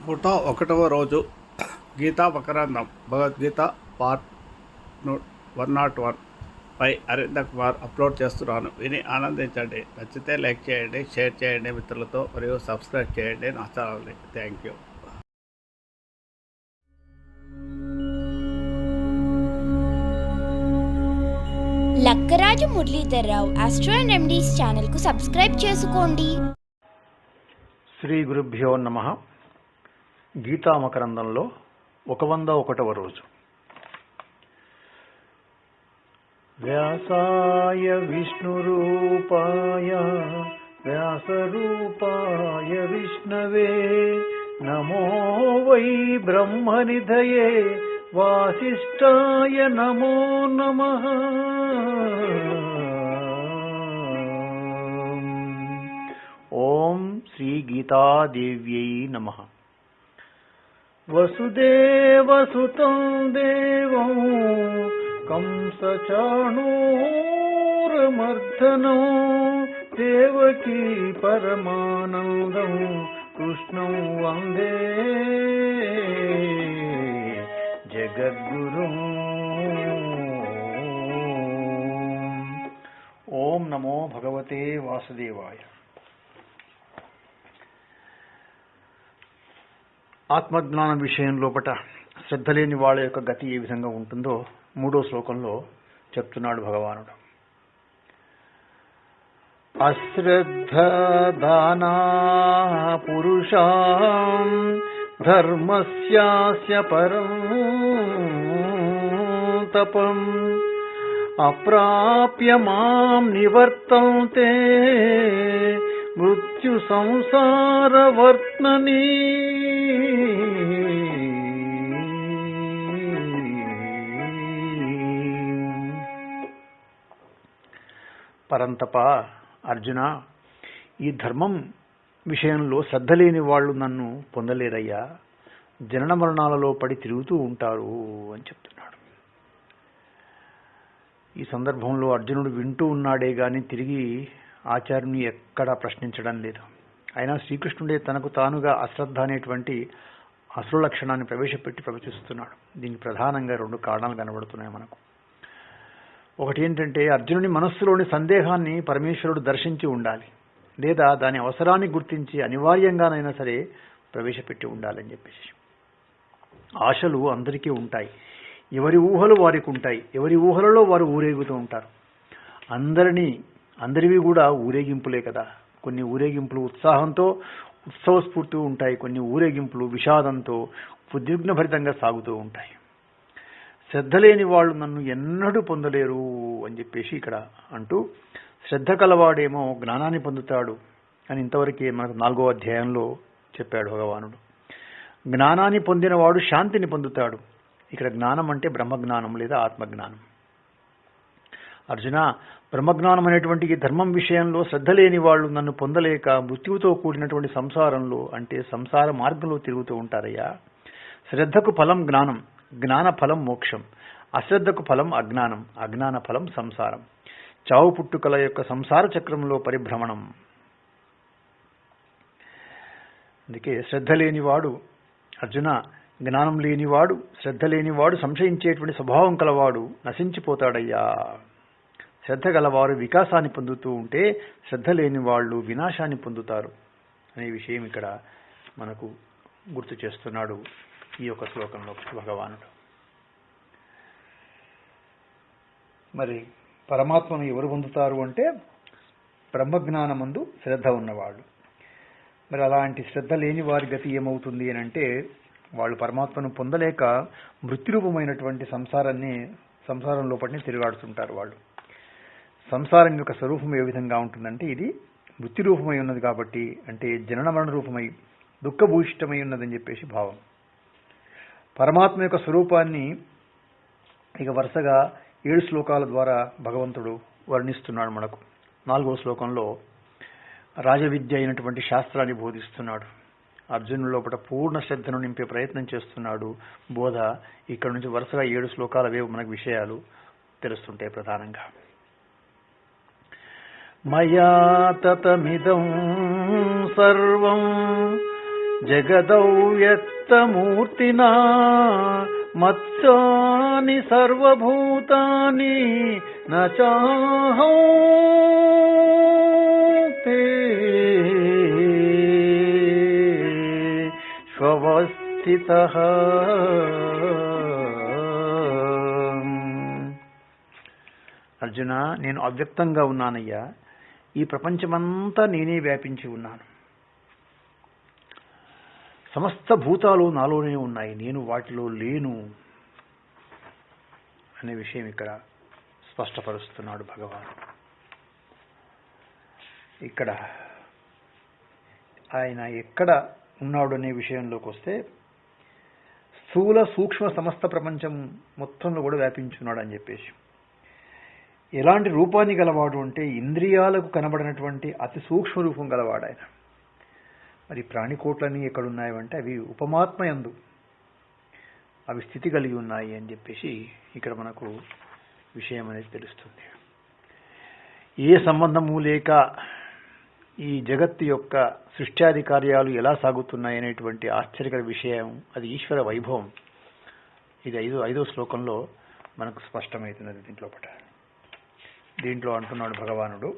101వ రోజు గీతా మకరందం భగవద్గీత పార్ట్ 101 పై అరవింద కుమార్ అప్లోడ్ చేస్తున్నాను. విని ఆనందించండి. నచ్చితే లైక్ చేయండి, షేర్ చేయండి మిత్రులతో, మరియు సబ్స్క్రైబ్ చేయండి నా ఛానల్ని. Thank you. Lakkaraju Muralidhar Rao astro and remedies ఛానల్కు సబ్స్క్రైబ్ చేసుకోండి. శ్రీ గురుభ్యో నమః. గీతా మకరందంలో 101వ రోజు. వ్యాసాయ విష్ణురూపాయ వ్యాసరూపాయ విష్ణవే నమో వై బ్రహ్మనిధయే వాసిష్ఠాయ నమో నమః. ఓం శ్రీ గీతాదేవ్యై నమః. వసుదేవసుతం దేవం కంసచాణూరమర్దనం దేవకీ పరమానందం కృష్ణం వందే జగద్గురుం. ఓం నమో భగవతే వాసుదేవాయ. ఆత్మజ్ఞానం విషయం లోపట శ్రద్ధ లేని వాళ్ళ యొక్క గతి ఏ విధంగా ఉంటుందో 3వ శ్లోకంలో చెప్తున్నాడు భగవానుడు. అశ్రద్ధదానా పురుషాం ధర్మస్యాస్య పరం తపం అప్రాప్య మాం నివర్తంతే మృత్యు సంసారవర్త్మని. పరంతప అర్జున, ఈ ధర్మం విషయంలో శ్రద్ధ లేని వాళ్ళు నన్ను పొందలేరయ్యా, జనన మరణాలలో పడి తిరుగుతూ ఉంటారు అని చెప్తున్నాడు. ఈ సందర్భంలో అర్జునుడు వింటూ ఉన్నాడే గాని తిరిగి ఆచార్యుని ఎక్కడా ప్రశ్నించడం లేదు. అయినా శ్రీకృష్ణుడే తనకు తానుగా అశ్రద్ధ అనేటువంటి అసురు లక్షణాన్ని ప్రవేశపెట్టి ప్రవచిస్తున్నాడు. దీనికి ప్రధానంగా 2 కారణాలు కనబడుతున్నాయి మనకు. ఒకటి ఏంటంటే, అర్జునుని మనస్సులోని సందేహాన్ని పరమేశ్వరుడు దర్శించి ఉండాలి, లేదా దాని అవసరాన్ని గుర్తించి అనివార్యంగానైనా సరే ప్రవేశపెట్టి ఉండాలని చెప్పేసి. ఆశలు అందరికీ ఉంటాయి, ఎవరి ఊహలు వారికి ఉంటాయి, ఎవరి ఊహలలో వారు ఊరేగుతూ ఉంటారు. అందరివి కూడా ఊరేగింపులే కదా. కొన్ని ఊరేగింపులు ఉత్సాహంతో ఉత్సవస్ఫూర్తి ఉంటాయి, కొన్ని ఊరేగింపులు విషాదంతో ఉద్విగ్నభరితంగా సాగుతూ ఉంటాయి. శ్రద్ధ లేని వాళ్ళు నన్ను ఎన్నడూ పొందలేరు అని చెప్పేసి ఇక్కడ అంటూ, శ్రద్ధ కలవాడేమో జ్ఞానాన్ని పొందుతాడు అని ఇంతవరకే మనకు 4వ అధ్యాయంలో చెప్పాడు భగవానుడు. జ్ఞానాన్ని పొందినవాడు శాంతిని పొందుతాడు. ఇక్కడ జ్ఞానం అంటే బ్రహ్మజ్ఞానం లేదా ఆత్మజ్ఞానం. అర్జున, బ్రహ్మజ్ఞానం అనేటువంటి ఈ ధర్మం విషయంలో శ్రద్ధ లేని వాళ్ళు నన్ను పొందలేక మృత్యువుతో కూడినటువంటి సంసారంలో అంటే సంసార మార్గంలో తిరుగుతూ ఉంటారయ్యా. శ్రద్ధకు ఫలం జ్ఞానం, జ్ఞాన ఫలం మోక్షం, అశ్రద్ధకు ఫలం అజ్ఞానం, అజ్ఞాన ఫలం సంసారం, చావు పుట్టుకల యొక్క సంసార చక్రంలో పరిభ్రమణం. అందుకే శ్రద్ధ లేనివాడు అర్జున, జ్ఞానం లేనివాడు, శ్రద్ధ లేనివాడు, సంశయించేటువంటి స్వభావం కలవాడు నశించిపోతాడయ్యా. శ్రద్ధ గలవారు వికాసాన్ని పొందుతూ ఉంటే శ్రద్ధ లేని వాళ్ళు వినాశాన్ని పొందుతారు అనే విషయం ఇక్కడ మనకు గుర్తు చేస్తున్నాడు ఈ యొక్క శ్లోకంలో భగవానుడు. మరి పరమాత్మను ఎవరు పొందుతారు అంటే బ్రహ్మజ్ఞానమందు శ్రద్ధ ఉన్నవాళ్ళు. మరి అలాంటి శ్రద్ధ లేని వారి గతి ఏమవుతుంది అని అంటే, వాళ్ళు పరమాత్మను పొందలేక మృత్యురూపమైనటువంటి సంసారం లోపటిని తిరుగాడుతుంటారు. వాళ్ళు సంసారం యొక్క స్వరూపం ఏ విధంగా ఉంటుందంటే, ఇది మృత్యురూపమై ఉన్నది కాబట్టి, అంటే జనన మరణ రూపమై దుఃఖభూయిష్టమై ఉన్నదని చెప్పేసి భావం. పరమాత్మ యొక్క స్వరూపాన్ని ఇక వరుసగా 7 శ్లోకాల ద్వారా భగవంతుడు వర్ణిస్తున్నాడు మనకు. 4వ శ్లోకంలో రాజవిద్య అయినటువంటి శాస్త్రాన్ని బోధిస్తున్నాడు. అర్జునుడి లోపల పూర్ణ శ్రద్ధను నింపే ప్రయత్నం చేస్తున్నాడు. బోధ ఇక్కడ నుంచి వరుసగా 7 శ్లోకాలవే మనకు విషయాలు తెలుస్తుంటాయి ప్రధానంగా. మయా తతమిదం సర్వం జగదవ్యక్తమూర్తినా మత్సాని సర్వభూతాని నచాహౌ తే స్వస్థితః. అర్జున, నేను అవ్యక్తంగా ఉన్నానయ్యా. ఈ ప్రపంచమంతా నేనే వ్యాపించి ఉన్నాను. సమస్త భూతాలు నాలోనే ఉన్నాయి, నేను వాటిలో లేను అనే విషయం ఇక్కడ స్పష్టపరుస్తున్నాడు భగవాన్. ఇక్కడ ఆయన ఎక్కడ ఉన్నాడు అనే విషయంలోకి వస్తే స్థూల సూక్ష్మ సమస్త ప్రపంచం మొత్తంలో కూడా వ్యాపించున్నాడు అని చెప్పేసి. ఎలాంటి రూపాన్ని గలవాడు అంటే ఇంద్రియాలకు కనబడినటువంటి అతి సూక్ష్మ రూపం గలవాడు ఆయన. మరి ప్రాణికోట్లన్నీ ఎక్కడున్నాయంటే అవి ఉపమాత్మయందు అవి స్థితి కలిగి ఉన్నాయి అని చెప్పేసి ఇక్కడ మనకు విషయం అనేది తెలుస్తుంది. ఏ సంబంధము లేక ఈ జగత్తు యొక్క సృష్ట్యాది కార్యాలు ఎలా సాగుతున్నాయి అనేటువంటి ఆశ్చర్యకర విషయం అది ఈశ్వర వైభవం. ఇది ఐదో శ్లోకంలో మనకు స్పష్టమవుతున్నది. దీంట్లో అంటున్నాడు భగవానుడు,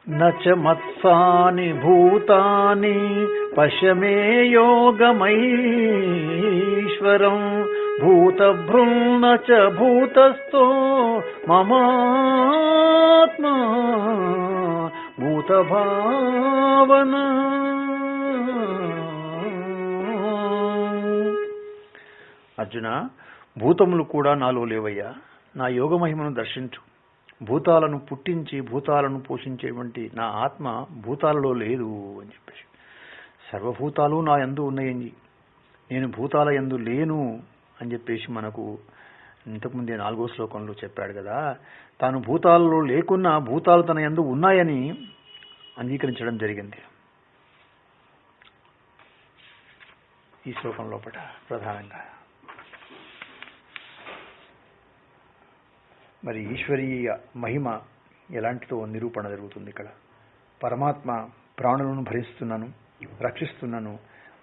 నచ మత్సాని భూతాని పశ్యమే యోగమైశ్వరం భూతభృన్న చ భూతస్థో మమాత్మా భూతభావన. అర్జున, భూతములు కూడా నాలో లేవయ్యా. నా యోగ మహిమను దర్శించు. భూతాలను పుట్టించి భూతాలను పోషించేటువంటి నా ఆత్మ భూతాలలో లేదు అని చెప్పేసి. సర్వభూతాలు నా యందు ఉన్నాయని, నేను భూతాల యందు లేను అని చెప్పేసి మనకు ఇంతకుముందే 4వ శ్లోకంలో చెప్పాడు కదా. తాను భూతాలలో లేకున్నా భూతాలు తన యందు ఉన్నాయని అంగీకరించడం జరిగింది ఈ శ్లోకం లోపల ప్రధానంగా. మరి ఈశ్వరీయ మహిమ ఎలాంటిదో నిరూపణ జరుగుతుంది ఇక్కడ. పరమాత్మ ప్రాణులను భరిస్తున్నాను, రక్షిస్తున్నాను,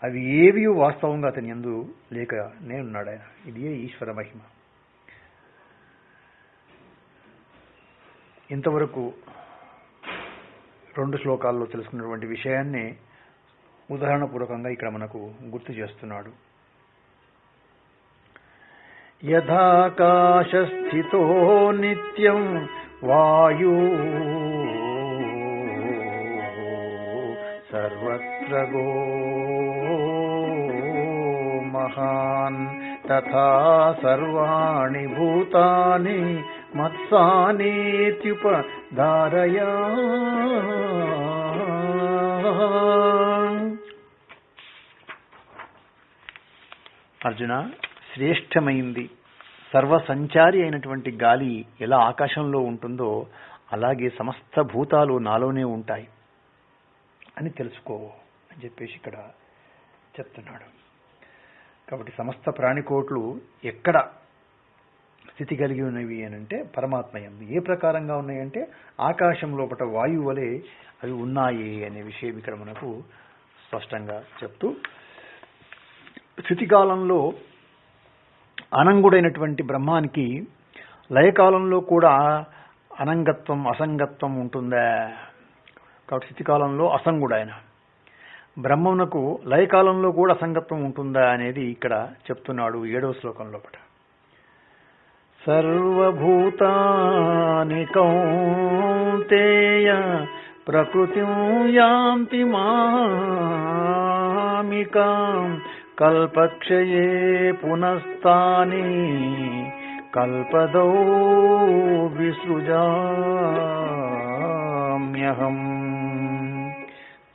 అవి ఏవి వాస్తవంగా అతని యందు లేక నేనున్నాడు ఆయన. ఇదే ఈశ్వర మహిమ. ఇంతవరకు 2 శ్లోకాల్లో తెలుసుకున్నటువంటి విషయాన్ని ఉదాహరణపూర్వకంగా ఇక్కడ మనకు గుర్తు చేస్తున్నాడు. యథాకాశస్థితో నిత్యం వాయు సర్వత్ర గో మహాన్ తథా సర్వాణి భూతాని మత్సానేత్యుపధారయా. అర్జున, శ్రేష్టమైంది సర్వసంచారి అయినటువంటి గాలి ఎలా ఆకాశంలో ఉంటుందో అలాగే సమస్త భూతాలు నాలోనే ఉంటాయి అని తెలుసుకో అని చెప్పేసి ఇక్కడ చెప్తున్నాడు. కాబట్టి సమస్త ప్రాణికోట్లు ఎక్కడ స్థితి కలిగి ఉన్నవి అని అంటే పరమాత్మయందు. ఏ ప్రకారంగా ఉన్నాయంటే ఆకాశం లోపల వాయువు వలె అవి ఉన్నాయి అనే విషయం ఇక్కడ మనకు స్పష్టంగా చెప్తూ, స్థితికాలంలో అనంగుడైనటువంటి బ్రహ్మానికి లయకాలంలో కూడా అనంగత్వం అసంగత్వం ఉంటుందా? కాబట్టి స్థితికాలంలో అసంగుడు ఆయన. బ్రహ్మమునకు లయకాలంలో కూడా అసంగత్వం ఉంటుందా అనేది ఇక్కడ చెప్తున్నాడు 7వ శ్లోకం లోపల. సర్వభూతాని కౌంతేయ ప్రకృతిం యాంతి మామికాం కల్పక్షయే పునస్తాని కల్పదో విసృజామ్యహం.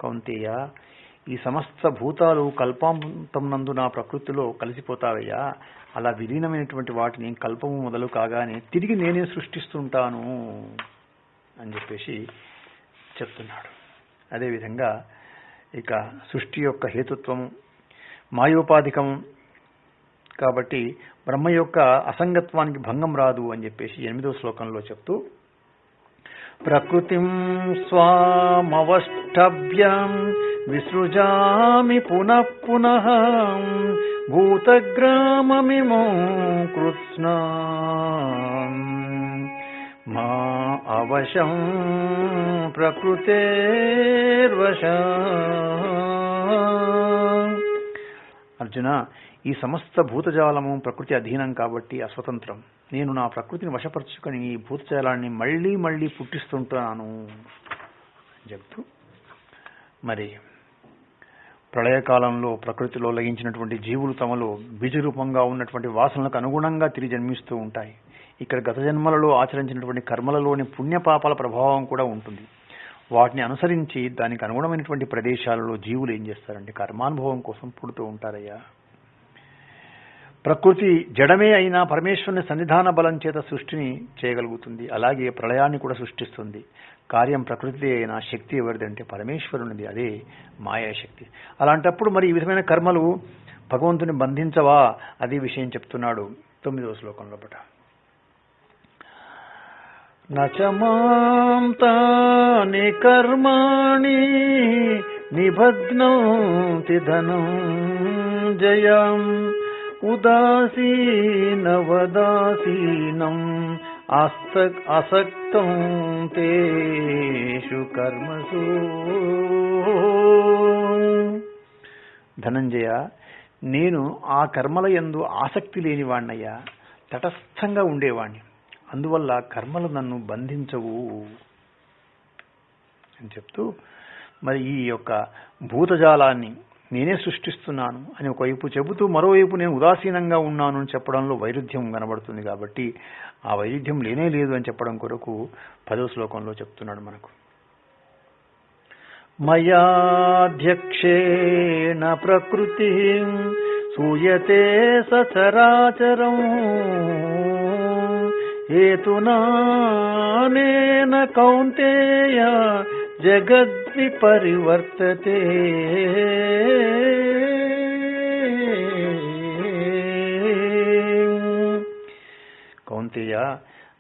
కౌంతేయ, ఈ సమస్త భూతాలు కల్పాంతం నందు నా ప్రకృతిలో కలిసిపోతావయ్యా. అలా విలీనమైనటువంటి వాటిని కల్పము మొదలు కాగానే తిరిగి నేనే సృష్టిస్తుంటాను అని చెప్పేసి చెప్తున్నాడు. అదేవిధంగా ఇక సృష్టి యొక్క హేతుత్వము మాయోపాధికం కాబట్టి బ్రహ్మ యొక్క అసంగత్వానికి భంగం రాదు అని చెప్పేసి 8వ శ్లోకంలో చెప్తూ, ప్రకృతిం స్వామవష్టమేవ ద్రష్టవ్యం విసృజామి పునః పునః భూతగ్రామమిమం కృత్స్నా మా అవశం ప్రకృతేర్వశా. అర్జున, ఈ సమస్త భూతజాలము ప్రకృతి అధీనం కాబట్టి అస్వతంత్రం. నేను నా ప్రకృతిని వశపరుచుకొని ఈ భూతజాలాన్ని మళ్ళీ మళ్ళీ పుట్టిస్తుంటున్నాను అని చెప్తూ, మరి ప్రళయకాలంలో ప్రకృతిలో లయించినటువంటి జీవులు తమలో బీజరూపంగా ఉన్నటువంటి వాసనలకు అనుగుణంగా తిరిగి జన్మిస్తూ ఉంటాయి. ఇక్కడ గత జన్మలలో ఆచరించినటువంటి కర్మలలోని పుణ్యపాపాల ప్రభావం కూడా ఉంటుంది. వాటిని అనుసరించి దానికి అనుగుణమైనటువంటి ప్రదేశాలలో జీవులు ఏం చేస్తారంటే కర్మానుభవం కోసం పుడుతూ ఉంటారయ్యా. ప్రకృతి జడమే అయినా పరమేశ్వరుని సన్నిధాన బలం చేత సృష్టిని చేయగలుగుతుంది. అలాగే ప్రళయాన్ని కూడా సృష్టిస్తుంది. కార్యం ప్రకృతి అయినా శక్తి ఎవరిదంటే పరమేశ్వరునిది, అదే మాయాశక్తి. అలాంటప్పుడు మరి ఈ విధమైన కర్మలు భగవంతుని బంధించవా? అది విషయం చెప్తున్నాడు 9వ శ్లోకంలో పట. నచమాం తాని కర్మాణి నిబధ్నంతి ధనంజయం ఉదాసీనవదాసీనం అసక్తం తేషు కర్మసు. ధనంజయ, నేను ఆ కర్మల యందు ఆసక్తి లేనివాణ్ణయ్యా, తటస్థంగా ఉండేవాణ్ణి. అందువల్ల కర్మలు నన్ను బంధించవు అని చెప్తూ, మరి ఈ యొక్క భూతజాలాన్ని నేనే సృష్టిస్తున్నాను అని ఒకవైపు చెబుతూ మరోవైపు నేను ఉదాసీనంగా ఉన్నాను అని చెప్పడంలో వైరుధ్యం కనబడుతుంది. కాబట్టి ఆ వైరుధ్యం లేనే లేదు అని చెప్పడం కొరకు 10వ శ్లోకంలో చెప్తున్నాడు మనకు. మయాధ్యక్షేణ ప్రకృతి సూయతే సచరాచరం హేతునానేన కౌంతేయ జగద్విపరివర్తతే. కౌంతేయ,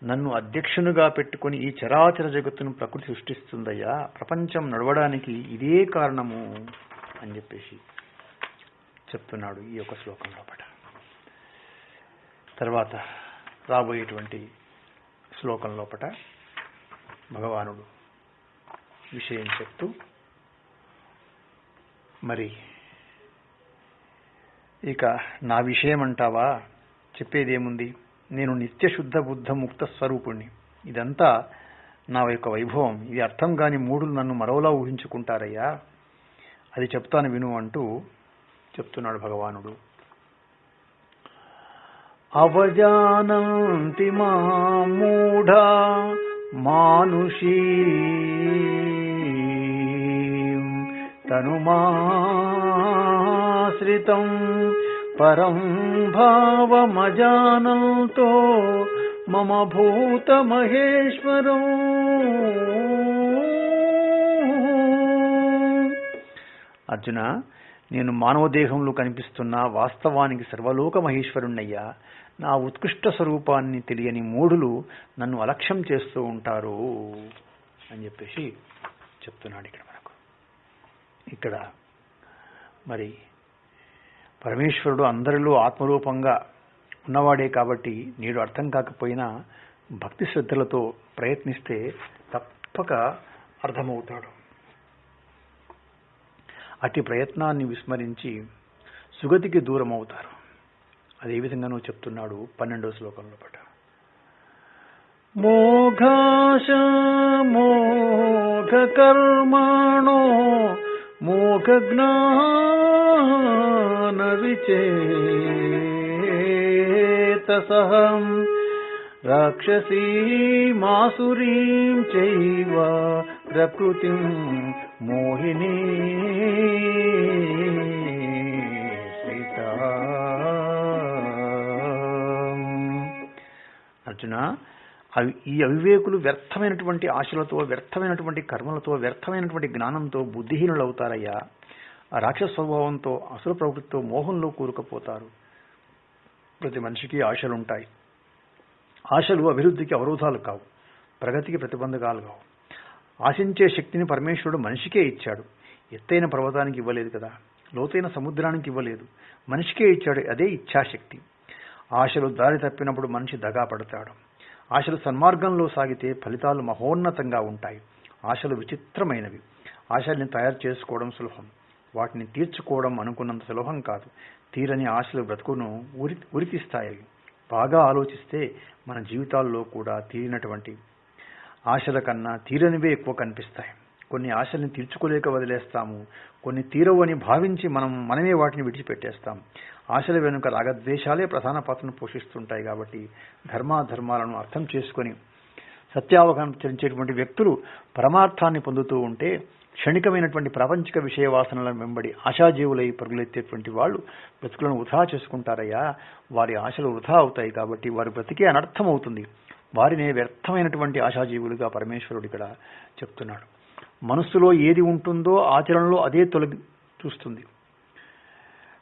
నన్ను అధ్యక్షునిగా పెట్టుకుని ఈ చరాచర జగత్తును ప్రకృతి సృష్టిస్తుందయ్యా. ప్రపంచం నడవడానికి ఇదే కారణము అని చెప్పేసి చెప్తున్నాడు ఈ యొక్క శ్లోకంలో పట. తర్వాత రాబోయేటువంటి శ్లోకంలో పట భగవానుడు విషయం చెప్తూ, మరి ఇక నా విషయం అంటావా, చెప్పేదేముంది, నేను నిత్యశుద్ధ బుద్ధ ముక్త స్వరూపుణ్ణి. ఇదంతా నా యొక్క వైభవం. ఇది అర్థం కాని మూఢులు నన్ను మరోలా ఊహించుకుంటారయ్యా. అది చెప్తాను విను అంటూ చెప్తున్నాడు భగవానుడు. అవజానంతి మాం మూఢా మానుషీం తనుమాశ్రితం పరం భావమజానంతో మమ భూత మహేశ్వరం. అర్జున, నేను మానవ దేహంలో కనిపిస్తున్న వాస్తవానికి సర్వలోక మహేశ్వరుణ్ణయ్యా. నా ఉత్కృష్ట స్వరూపాన్ని తెలియని మూఢులు నన్ను అలక్ష్యం చేస్తూ ఉంటారు అని చెప్పేసి చెప్తున్నాడు ఇక్కడ మనకు. ఇక్కడ మరి పరమేశ్వరుడు అందరిలో ఆత్మరూపంగా ఉన్నవాడే కాబట్టి నేడు అర్థం కాకపోయినా భక్తి శ్రద్ధలతో ప్రయత్నిస్తే తప్పక అర్థమవుతాడు. అట్టి ప్రయత్నాన్ని విస్మరించి సుగతికి దూరం అవుతారు. అదేవిధంగానూ చెప్తున్నాడు 12వ శ్లోకంలో పట. మోఘాశ మోఘ కర్మాణో మోఘ జ్ఞాన విచేతసః రాక్షసీమాసురీం చైవ ప్రకృతిం మోహినీ శ్రీతా. అర్జున, ఈ అవివేకులు వ్యర్థమైనటువంటి ఆశలతో, వ్యర్థమైనటువంటి కర్మలతో, వ్యర్థమైనటువంటి జ్ఞానంతో బుద్ధిహీనులవుతారయ్యా. ఆ రాక్షస స్వభావంతో, అసుర ప్రవృత్తితో మోహంలో కూరుకుపోతారు. ప్రతి మనిషికి ఆశలుంటాయి. ఆశలు అభివృద్ధికి అవరోధాలు కావు, ప్రగతికి ప్రతిబంధకాలు కావు. ఆశించే శక్తిని పరమేశ్వరుడు మనిషికే ఇచ్చాడు. ఎత్తైన పర్వతానికి ఇవ్వలేదు కదా, లోతైన సముద్రానికి ఇవ్వలేదు, మనిషికే ఇచ్చాడు. అదే ఇచ్ఛాశక్తి. ఆశలు దారి తప్పినప్పుడు మనిషి దగా పడతాడు. ఆశలు సన్మార్గంలో సాగితే ఫలితాలు మహోన్నతంగా ఉంటాయి. ఆశలు విచిత్రమైనవి. ఆశల్ని తయారు చేసుకోవడం సులభం, వాటిని తీర్చుకోవడం అనుకున్నంత సులభం కాదు. తీరని ఆశలు బ్రతుకును ఉరితీస్తాయి. బాగా ఆలోచిస్తే మన జీవితాల్లో కూడా తీరినటువంటి ఆశల కన్నా తీరనివే ఎక్కువ కనిపిస్తాయి. కొన్ని ఆశల్ని తీర్చుకోలేక వదిలేస్తాము, కొన్ని తీరవు అని భావించి మనమే వాటిని విడిచిపెట్టేస్తాం. ఆశల వెనుక రాగద్వేషాలే ప్రధాన పాత్రను పోషిస్తుంటాయి. కాబట్టి ధర్మాధర్మాలను అర్థం చేసుకొని సత్యావగాహన వ్యక్తులు పరమార్థాన్ని పొందుతూ ఉంటే క్షణికమైనటువంటి ప్రాపంచిక విషయ వాసనల వెంబడి ఆశాజీవులై పరుగులెత్తేటువంటి వాళ్ళు బ్రతుకులను వృధా చేసుకుంటారయ్యా. వారి ఆశలు వృధా అవుతాయి. కాబట్టి వారి బ్రతికే అనర్థం అవుతుంది. వారినే వ్యర్థమైనటువంటి ఆశాజీవులుగా పరమేశ్వరుడు ఇక్కడ చెప్తున్నాడు. మనస్సులో ఏది ఉంటుందో ఆచరణలో అదే చూస్తుంది.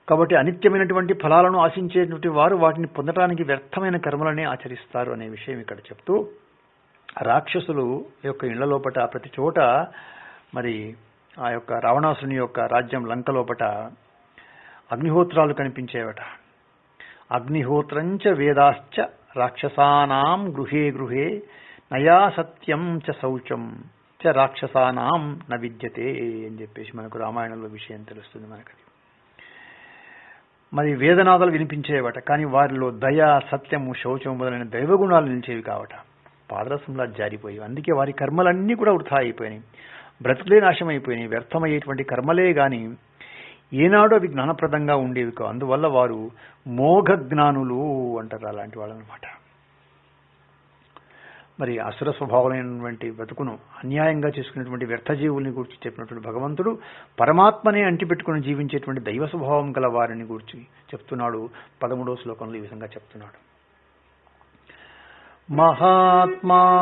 కాబట్టి అనిత్యమైనటువంటి ఫలాలను ఆశించేటువంటి వారు వాటిని పొందడానికి వ్యర్థమైన కర్మలనే ఆచరిస్తారు అనే విషయం ఇక్కడ చెప్తూ, రాక్షసులు యొక్క ఇళ్ల లోపట ప్రతి చోట మరి ఆ యొక్క రావణాసుని యొక్క రాజ్యం లంక లోపట అగ్నిహోత్రాలు కనిపించేవట. అగ్నిహోత్రంచ వేదాశ్చ రాక్షసానాం గృహే గృహే నయా సత్యం చ శౌచం చ రాక్షసానాం న విద్యతే అని చెప్పేసి మనకు రామాయణంలో విషయం తెలుస్తుంది మనకది. మరి వేదనాదాలు వినిపించేవట, కానీ వారిలో దయ, సత్యము, శౌచము మొదలైన దైవగుణాలు నిలిచేవి కావట. పాదరసంలా జారిపోయి, అందుకే వారి కర్మలన్నీ కూడా వృథా అయిపోయినాయి. బ్రతుకులే నాశమైపోయినాయి. వ్యర్థమయ్యేటువంటి కర్మలే గాని ఏనాడో అవి జ్ఞానప్రదంగా ఉండేవి కావు. అందువల్ల వారు మోఘ జ్ఞానులు అంటారు అలాంటి వాళ్ళనమాట. మరి అసుర స్వభావమైనటువంటి బ్రతుకును అన్యాయంగా చేసుకునేటువంటి వ్యర్థజీవుల్ని గురించి చెప్పినటువంటి భగవంతుడు పరమాత్మనే అంటిపెట్టుకుని జీవించేటువంటి దైవ స్వభావం గల వారిని గురించి చెప్తున్నాడు. 13వ శ్లోకంలో ఈ విధంగా చెప్తున్నాడు. మహాత్మానస్తు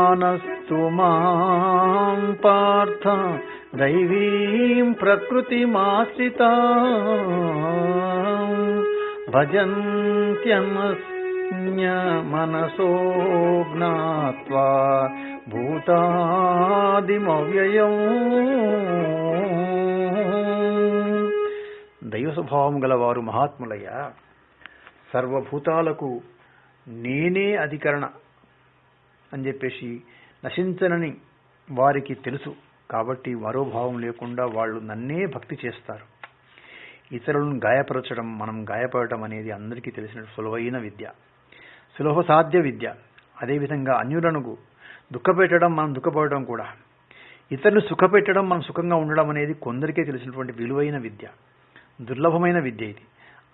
మాం పార్థ దైవీం ప్రకృతిమాశ్రితా భజంత్యన్యమనసో జ్ఞాత్వా భూతాదిమవ్యయం. దైవ స్వభావం గలవారు మహాత్ములయ్యా. సర్వభూతాలకు నేనే అధికరణ అని చెప్పేసి నశించనని వారికి తెలుసు. కాబట్టి మరో భావం లేకుండా వాళ్ళు నన్నే భక్తి చేస్తారు. ఇతరులను గాయపరచడం, మనం గాయపడటం అనేది అందరికీ తెలిసిన సులువైన విద్య, సులభ సాధ్య విద్య. అదేవిధంగా అన్యులను దుఃఖపెట్టడం, మనం దుఃఖపడడం కూడా. ఇతరులు సుఖపెట్టడం, మనం సుఖంగా ఉండడం అనేది కొందరికే తెలిసినటువంటి విలువైన విద్య, దుర్లభమైన విద్య ఇది.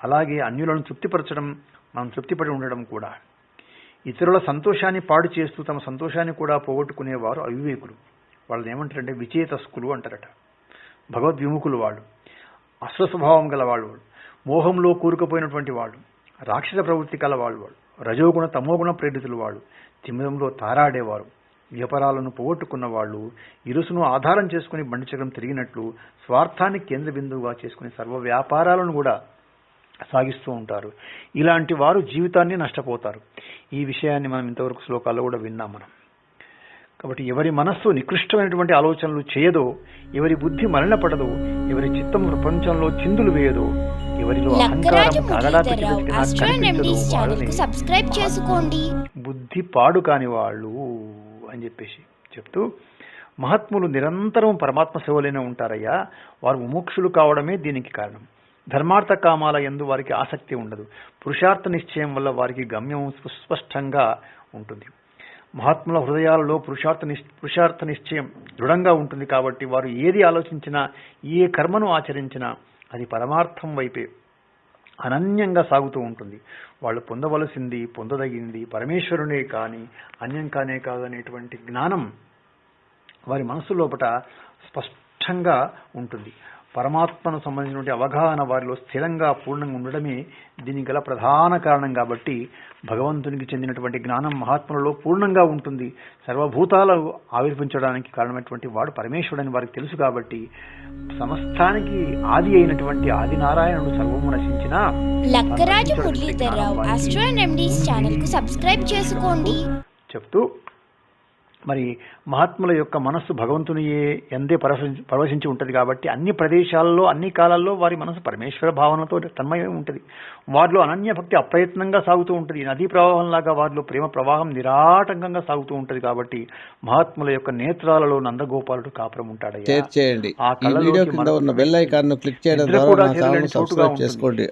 అలాగే అన్యులను తృప్తిపరచడం, మనం తృప్తిపడి ఉండడం కూడా. ఇతరుల సంతోషాన్ని పాడు చేస్తూ తమ సంతోషాన్ని కూడా పోగొట్టుకునేవారు అవివేకులు. వాళ్ళని ఏమంటారంటే విచేతస్కులు అంటారట. భగవద్విముఖులు వాళ్ళు, అసుర స్వభావం గల వాళ్ళు, మోహంలో కూరుకుపోయినటువంటి వాళ్ళు, రాక్షస ప్రవృత్తి కల వాళ్ళు, రజోగుణ తమోగుణ ప్రేరితులు వాళ్ళు, తిమిరంలో తారాడేవారు, వ్యాపారాలను పోగొట్టుకున్న వాళ్ళు, ఇరుసును ఆధారం చేసుకుని బండిచక్రం తిరిగినట్లు స్వార్థాన్ని కేంద్ర బిందువుగా చేసుకుని సర్వ వ్యాపారాలను కూడా సాగిస్తూ ఉంటారు. ఇలాంటి వారు జీవితాన్ని నష్టపోతారు. ఈ విషయాన్ని మనం ఇంతవరకు శ్లోకాల్లో కూడా విన్నాం మనం. కాబట్టి ఎవరి మనస్సు నికృష్టమైనటువంటి ఆలోచనలు చేయదో, ఎవరి బుద్ధి మలినపడదో, ఎవరి చిత్తం ప్రపంచంలో చిందులు వేయదో, ఎవరిలో అహంకారం సబ్స్క్రైబ్ చేసుకోండి. బుద్ధి పాడు కాని వాళ్ళు అని చెప్పేసి చెప్తూ, మహాత్ములు నిరంతరం పరమాత్మ సేవలోనే ఉంటారయ్యా. వారు ముముక్షులు కావడమే దీనికి కారణం. ధర్మార్థ కామాల యందు వారికి ఆసక్తి ఉండదు. పురుషార్థ నిశ్చయం వల్ల వారికి గమ్యం సుస్పష్టంగా ఉంటుంది. మహాత్ముల హృదయాలలో పురుషార్థ నిశ్చయం దృఢంగా ఉంటుంది. కాబట్టి వారు ఏది ఆలోచించినా, ఏ కర్మను ఆచరించినా అది పరమార్థం వైపే అనన్యంగా సాగుతూ ఉంటుంది. వాళ్ళు పొందవలసింది, పొందదగింది పరమేశ్వరునే కానీ అన్యం కానే కాదనేటువంటి జ్ఞానం వారి మనసు లోపట స్పష్టంగా ఉంటుంది. పరమాత్మను సంబంధించినటువంటి అవగాహన వారిలో స్థిరంగా పూర్ణంగా ఉండడమే దీనికి గల ప్రధాన కారణం. కాబట్టి భగవంతునికి చెందినటువంటి జ్ఞానం మహాత్ములలో పూర్ణంగా ఉంటుంది. సర్వభూతాలు ఆవిర్భించడానికి కారణమైనటువంటి వాడు పరమేశ్వరుడని వారికి తెలుసు. కాబట్టి సమస్తానికి ఆది అయినటువంటి ఆదినారాయణుడు సర్వము నశించిన లక్కరాజు మురళీధర్రావు ఆస్ట్రో అండ్ ఎండీస్ ఛానల్ కు సబ్స్క్రైబ్ చేసుకోండి చెప్తూ, మరి మహాత్ముల యొక్క మనస్సు భగవంతుని ఎందే పరవశించి ఉంటుంది కాబట్టి అన్ని ప్రదేశాల్లో అన్ని కాలాల్లో వారి మనసు పరమేశ్వర భావనతో తన్మయమై ఉంటుంది. వారిలో అనన్య భక్తి అప్రయత్నంగా సాగుతూ ఉంటుంది. నదీ ప్రవాహంలాగా వారిలో ప్రేమ ప్రవాహం నిరాటంకంగా సాగుతూ ఉంటుంది. కాబట్టి మహాత్ముల యొక్క నేత్రాలలో నందగోపాలుడు కాపురం ఉంటాడయ్యా. షేర్ చేయండి. ఆ ఈ వీడియో కింద ఉన్న బెల్ ఐకాన్ ను క్లిక్ చేయడం ద్వారా నా ఛానల్ సబ్స్క్రైబ్ చేసుకోండి.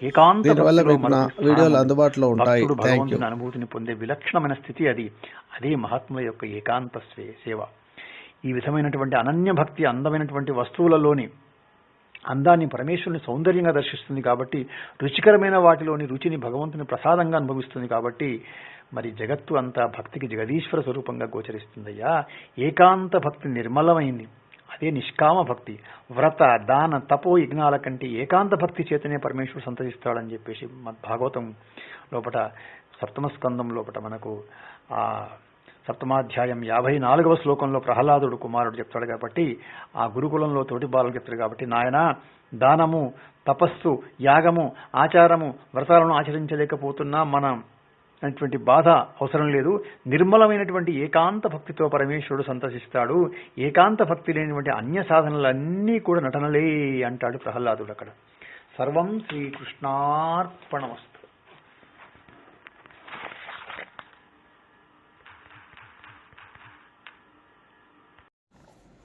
దీనివల్ల మీకు నా వీడియోలు అందుబాటులో ఉంటాయి. Thank you. అనుభూతిని పొందే విలక్షణమైన స్థితి అదే మహాత్ముల యొక్క ఏకాంత సేవ. ఈ విధమైనటువంటి అనన్య భక్తి అందమైనటువంటి వస్తువులలోని అందాన్ని పరమేశ్వరుని సౌందర్యంగా దర్శిస్తుంది. కాబట్టి రుచికరమైన వాటిలోని రుచిని భగవంతుని ప్రసాదంగా అనుభవిస్తుంది. కాబట్టి మరి జగత్తు అంతా భక్తికి జగదీశ్వర స్వరూపంగా గోచరిస్తుందయ్యా. ఏకాంత భక్తి నిర్మలమైంది, అదే నిష్కామ భక్తి. వ్రత దాన తపో యజ్ఞాల కంటే ఏకాంత భక్తి చేతనే పరమేశ్వరుడు సంతరిస్తాడని చెప్పేసి భాగవతం లోపట 7వ స్కందం లోపట మనకు ఆ 7వ అధ్యాయం 54వ శ్లోకంలో ప్రహ్లాదుడు కుమారుడు చెప్తాడు. కాబట్టి ఆ గురుకులంలో తోటి బాలు చెప్తాడు. కాబట్టి నాయన, దానము, తపస్సు, యాగము, ఆచారము, వ్రతాలను ఆచరించలేకపోతున్నా మనం అనేటువంటి బాధ అవసరం లేదు. నిర్మలమైనటువంటి ఏకాంత భక్తితో పరమేశ్వరుడు సంతసిస్తాడు. ఏకాంత భక్తి లేనిటువంటి అన్య సాధనలన్నీ కూడా నటనలే అంటాడు ప్రహ్లాదుడు అక్కడ. సర్వం శ్రీకృష్ణార్పణమస్తు.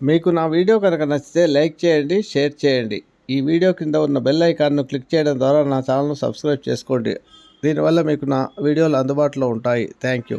మీకు నా వీడియో కనుక నచ్చితే లైక్ చేయండి, షేర్ చేయండి. ఈ వీడియో కింద ఉన్న బెల్ ఐకాన్ను క్లిక్ చేయడం ద్వారా నా ఛానల్ను సబ్స్క్రైబ్ చేసుకోండి. దీనివల్ల మీకు నా వీడియోలు అందుబాటులో ఉంటాయి. Thank you.